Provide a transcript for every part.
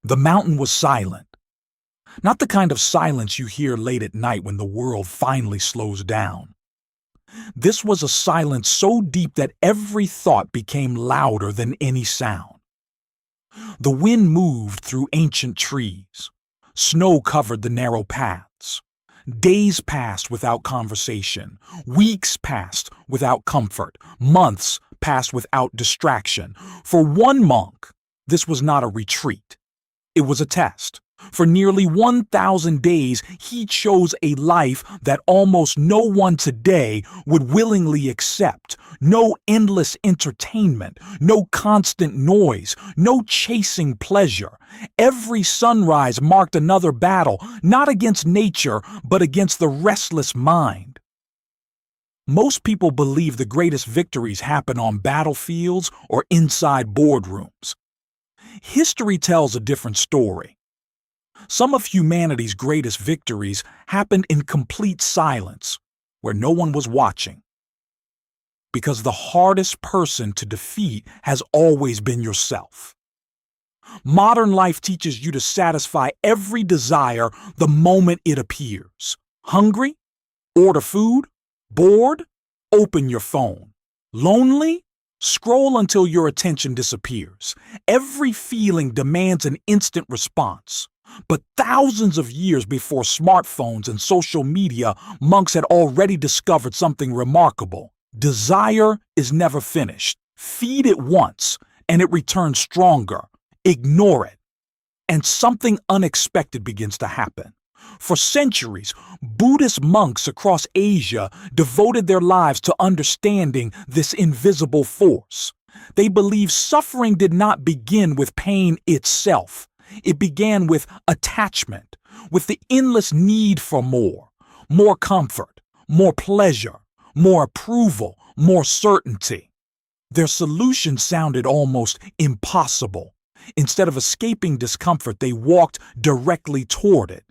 The mountain was silent. Not the kind of silence you hear late at night when the world finally slows down. This was a silence so deep that every thought became louder than any sound. The wind moved through ancient trees. Snow covered the narrow paths. Days passed without conversation. Weeks passed without comfort. Months passed without distraction. For one monk, this was not a retreat. It was a test. For nearly 1,000 days, he chose a life that almost no one today would willingly accept. No endless entertainment, no constant noise, no chasing pleasure. Every sunrise marked another battle, not against nature, but against the restless mind. Most people believe the greatest victories happen on battlefields or inside boardrooms. History tells a different story. Some of humanity's greatest victories happened in complete silence, where no one was watching. Because the hardest person to defeat has always been yourself. Modern life teaches you to satisfy every desire the moment it appears. Hungry? Order food. Bored? Open your phone. Lonely? Scroll until your attention disappears. Every feeling demands an instant response. But thousands of years before smartphones and social media, monks had already discovered something remarkable. Desire is never finished. Feed it once, and it returns stronger. Ignore it, and something unexpected begins to happen. For centuries, Buddhist monks across Asia devoted their lives to understanding this invisible force. They believed suffering did not begin with pain itself. It began with attachment, with the endless need for more comfort, more pleasure, more approval, more certainty. Their solution sounded almost impossible. Instead of escaping discomfort, they walked directly toward it.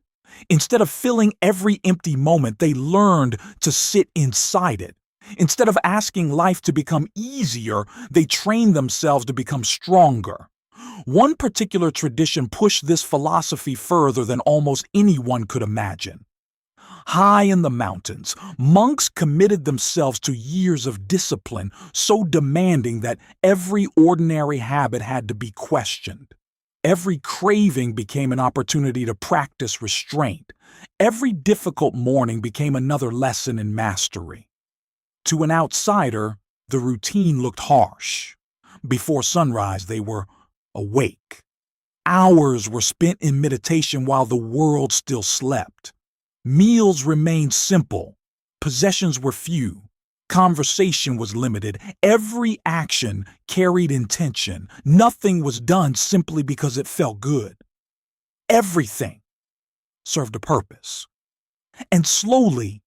Instead of filling every empty moment, they learned to sit inside it. Instead of asking life to become easier, they trained themselves to become stronger. One particular tradition pushed this philosophy further than almost anyone could imagine. High in the mountains, monks committed themselves to years of discipline so demanding that every ordinary habit had to be questioned. Every craving became an opportunity to practice restraint. Every difficult morning became another lesson in mastery. To an outsider, the routine looked harsh. Before sunrise, they were awake. Hours were spent in meditation while the world still slept. Meals remained simple. Possessions were few. Conversation was limited. Every action carried intention. Nothing was done simply because it felt good. Everything served a purpose. And slowly,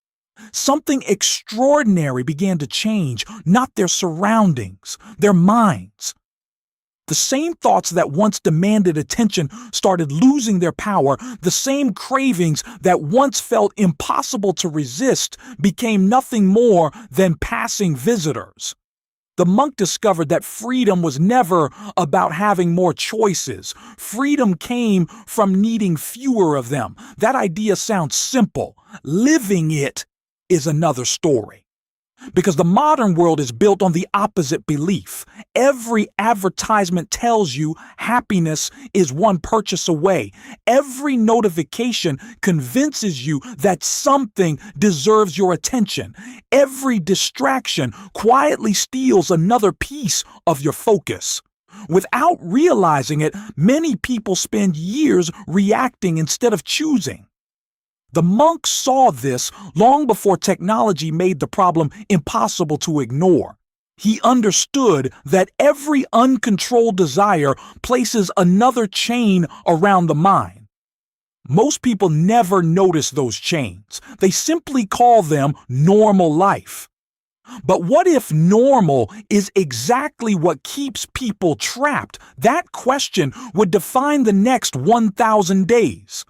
something extraordinary began to change, not their surroundings, their minds. The same thoughts that once demanded attention started losing their power. The same cravings that once felt impossible to resist became nothing more than passing visitors. The monk discovered that freedom was never about having more choices. Freedom came from needing fewer of them. That idea sounds simple. Living it is another story. Because the modern world is built on the opposite belief. Every advertisement tells you happiness is one purchase away. Every notification convinces you that something deserves your attention. Every distraction quietly steals another piece of your focus. Without realizing it, many people spend years reacting instead of choosing. The monk saw this long before technology made the problem impossible to ignore. He understood that every uncontrolled desire places another chain around the mind. Most people never notice those chains. They simply call them normal life. But what if normal is exactly what keeps people trapped? That question would define the next 1,000 days.